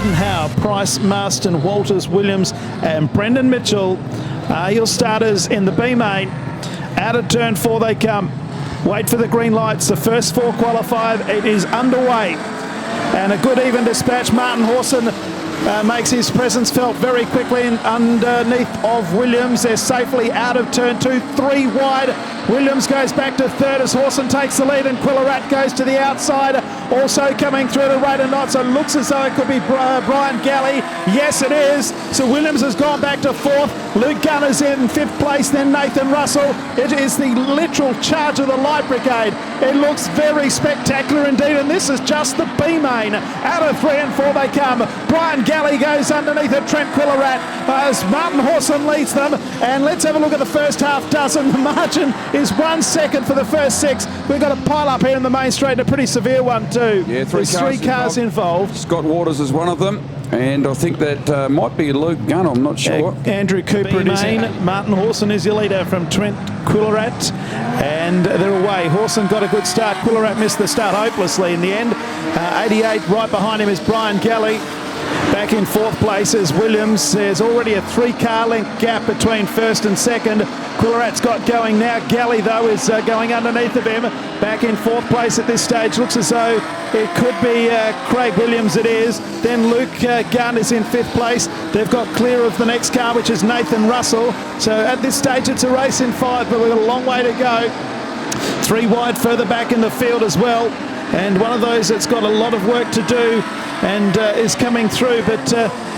Gordon Howe, Price, Marston, Walters, Williams and Brendan Mitchell are your starters in the B main. Out of turn 4 they come. Wait for the green lights. The first 4 qualify. It is underway. And a good even dispatch. Martin Hawson makes his presence felt very quickly underneath of Williams. They're safely out of turn 2, 3 wide. Williams goes back to third as Hawson takes the lead and Quillarat goes to the outside. Also coming through the rate of knots. It looks as though it could be Brian Galley. Yes, it is. So Williams has gone back to 4th. Luke Gunner's in 5th place, then Nathan Russell. It is the literal charge of the Light Brigade. It looks very spectacular indeed, and this is just the B main. Out of 3 and 4 they come. Brian Galley goes underneath it. Trent Quillarat as Martin Hawson leads them. And let's have a look at the first half dozen. The margin is 1 second for the first 6. We've got a pile up here in the main straight, a pretty severe one too. Yeah, There's 3 cars involved. Scott Waters is one of them, and I think that might be Luke Gunn, I'm not sure. Andrew Cooper in main. Martin Hawson is your leader from Trent Quillarat, and they're away. Hawson got a good start. Quillarat missed the start hopelessly in the end. 88 right behind him is Brian Galley. Back in 4th place is Williams. There's already a 3-car length gap between 1st and 2nd. Quillarat's got going now. Galley, though, is going underneath of him. Back in 4th place at this stage. Looks as though it could be Craig Williams. It is. Then Luke Gunn is in 5th place. They've got clear of the next car, which is Nathan Russell. So at this stage, it's a race in 5, but we've got a long way to go. 3 wide further back in the field as well. And one of those that's got a lot of work to do and is coming through, but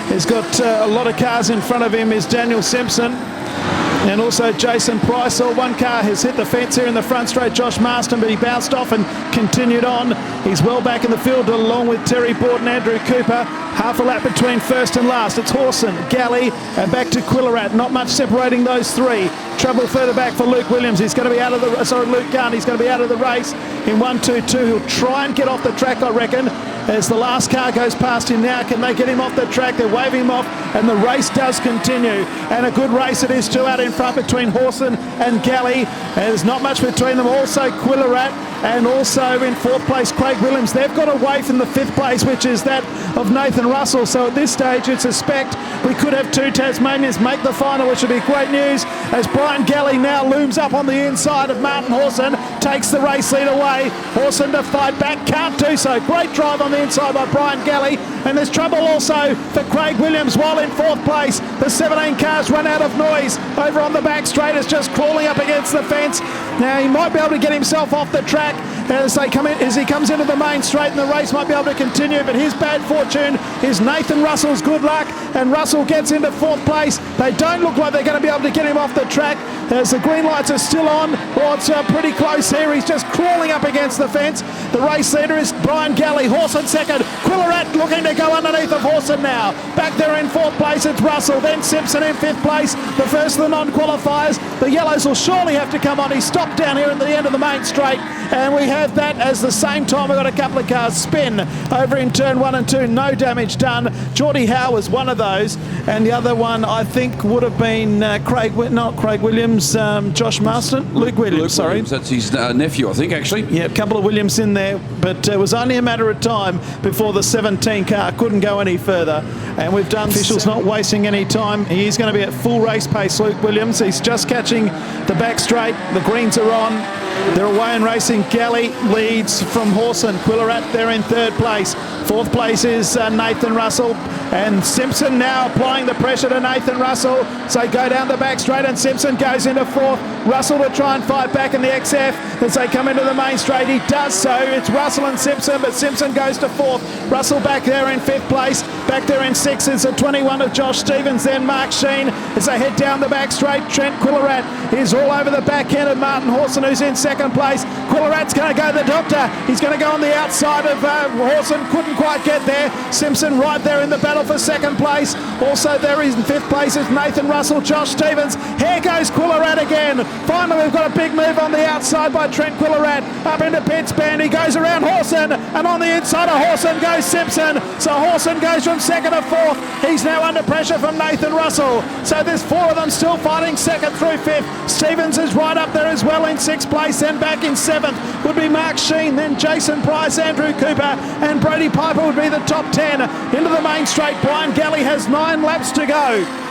has got a lot of cars in front of him is Daniel Simpson and also Jason Price. One car has hit the fence here in the front straight, Josh Marston, but he bounced off and continued on. He's well back in the field along with Terry Borden, Andrew Cooper. Half a lap between first and last. It's Hawson, Galley, and back to Quillarat. Not much separating those 3. Trouble further back for Luke Williams. He's going to be out of the, Luke Gunn. He's going to be out of the race in 1-2-2. He'll try and get off the track, I reckon, as the last car goes past him now. Can they get him off the track? They're waving him off, and the race does continue. And a good race it is too out in front between Hawson and Galley. There's not much between them. Also Quillarat, and also in 4th place Craig Williams. They've got away from the 5th place, which is that of Nathan Russell. So at this stage, you'd suspect we could have 2 Tasmanians make the final, which would be great news, as Brian Galley now looms up on the inside of Martin Hawson, takes the race lead away. Hawson to fight back, can't do so. Great drive on the inside by Brian Galley, and there's trouble also for Craig Williams while in 4th place. The 17 cars run out of noise over on the back straight. It's just crawling up against the fence. Now he might be able to get himself off the track as they come in, as he comes into the main straight, and the race might be able to continue, but his bad fortune is Nathan Russell's good luck, and Russell gets into 4th place. They don't look like they're going to be able to get him off the track as the green lights are still on. Well, it's pretty close here. He's just crawling up against the fence. The race leader is Brian Galley. Hawson 2nd. Quillarat looking to go underneath of Hawson now. Back there in 4th place, it's Russell. Then Simpson in 5th place. The first of the non-qualifiers. The yellows will surely have to come on. He stopped down here at the end of the main straight. And we have that as the same time we've got a couple of cars spin over in turn 1 and 2. No damage done. Geordie Howe was one of those. And the other one, I think, would have been not Craig Williams, Josh Marston. Luke Williams, sorry. Williams, that's his nephew, I think, actually. Yeah, a couple of Williams in there. But it was only a matter of time before the 17 car couldn't go any further. And we've done officials not wasting any time. He's going to be at full race pace, Luke Williams. He's just catching the back straight. The greens are on. They're away and racing. Galley leads from Hawson. Quillarat there in 3rd place. 4th place is Nathan Russell. And Simpson now applying the pressure to Nathan Russell. So go down the back straight and Simpson goes into 4th. Russell to try and fight back in the XF as they come into the main straight. He does so. It's Russell and Simpson, but Simpson goes to 4th. Russell back there in 5th place. Back there in 6th is a 21 of Josh Stevens, then Mark Sheen as they head down the back straight. Trent Quillarat is all over the back end of Martin Hawson, who's in 2nd place. Quillarat's going to go the doctor. He's going to go on the outside of Hawson. Couldn't quite get there. Simpson right there in the battle for 2nd place. Also there is in 5th place is Nathan Russell, Josh Stevens. Here goes Quillarat again. Finally we've got a big move on the outside by Trent Quillarat. Up into pits band. He goes around Hawson, and on the inside of Hawson goes Simpson. So Hawson goes from 2nd to 4th. He's now under pressure from Nathan Russell. So there's 4 of them still fighting 2nd through 5th. Stevens is right up there as well in in sixth place. Then back in seventh would be Mark Sheen, then Jason Price, Andrew Cooper and Brody Piper would be the top 10. Into the main straight, Brian Galley has 9 laps to go.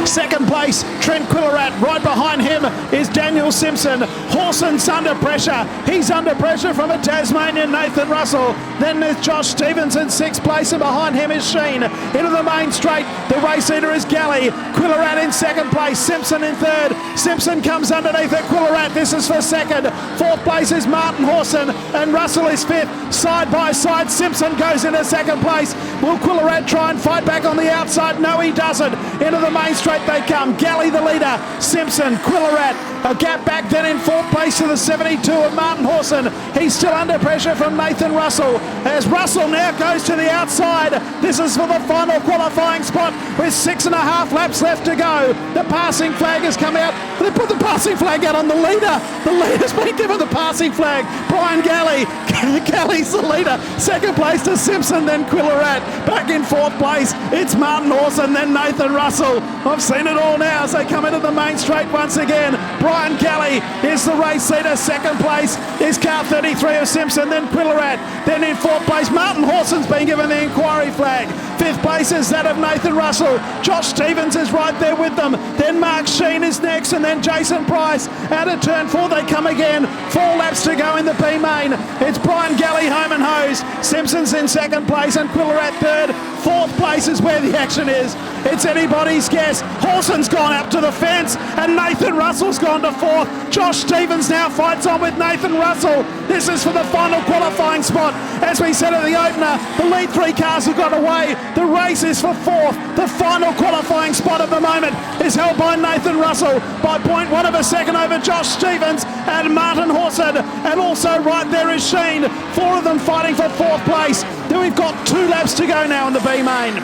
Second place, Trent Quillerat. Right behind him is Daniel Simpson. Horson's under pressure. He's under pressure from a Tasmanian, Nathan Russell. Then there's Josh Stevens in sixth place, and behind him is Sheen. Into the main straight, the race leader is Galley. Quillerat in second place, Simpson in third. Simpson comes underneath it. Quillerat, this is for second. Fourth place is Martin Horson, and Russell is fifth. Side by side, Simpson goes into second place. Will Quillerat try and fight back on the outside? No, he doesn't. Into the main straight they come. Galley the leader. Simpson, Quillerat, a gap back then in fourth place to the 72 of Martin Horson. He's still under pressure from Nathan Russell. As Russell now goes to the outside. This is for the final qualifying spot with 6.5 laps left to go. The passing flag has come out. They put the passing flag out on the leader. The leader's been given the passing flag. Brian Galley. Galley's the leader. Second place to Simpson, then Quillerat. Back in fourth place, it's Martin Horson, then Nathan Russell. I've seen it all now as they come into the main straight once again. Brian Galley is the race leader. Second place is car 33 of Simpson, then Quillerat. Then in fourth place, Martin Horson's been given the inquiry flag. Fifth place is that of Nathan Russell. Josh Stevens is right there with them. Then Mark Sheen is next, and then Jason Price. Out of turn 4 they come again. 4 laps to go in the B main. It's Brian Galley home and hose. Simpson's in second place and Quillerat third. Fourth place is where the action is. It's anybody's guess. Horson's gone up to the fence and Nathan Russell's gone to fourth. Josh Stevens now fights on with Nathan Russell. This is for the final qualifying spot. As we said at the opener, the lead 3 cars have got away. The race is for fourth. The final qualifying spot at the moment is held by Nathan Russell by 0.1 of a second over Josh Stevens and Martin Horson. And also right there is Sheen. 4 of them fighting for fourth place. Then we've got 2 laps to go now in the B main.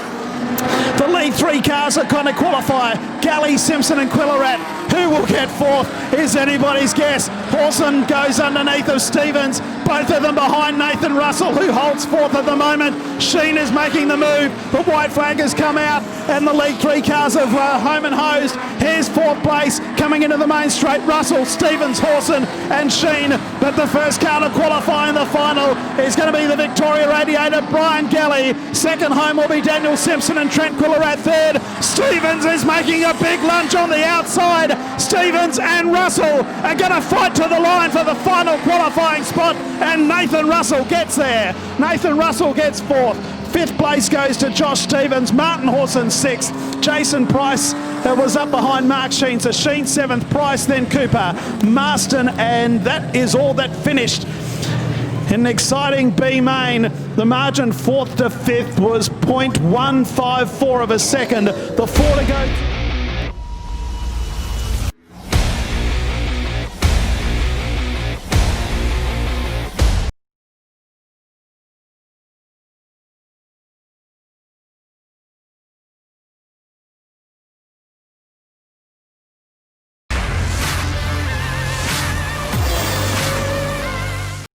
The lead 3 cars are going to qualify. Galley, Simpson and Quillerat. Who will get fourth is anybody's guess. Horson goes underneath of Stevens. Both of them behind Nathan Russell, who holds fourth at the moment. Sheen is making the move. The white flag has come out and the lead 3 cars have home and hosed. Here's fourth place coming into the main straight. Russell, Stevens, Horson and Sheen. But the first car to qualify in the final is going to be the Victoria Radiator, Brian Galley. Second home will be Daniel Simpson and Trent Quillerat third. Stevens is making a big lunge on the outside. Stevens and Russell are going to fight to the line for the final qualifying spot, and Nathan Russell gets there. Nathan Russell gets fourth. Fifth place goes to Josh Stevens. Martin Horson sixth. Jason Price was up behind Mark Sheen. So Sheen seventh, Price, then Cooper, Marston, and that is all that finished. In an exciting B main, the margin fourth to fifth was 0.154 of a second. The 4 to go.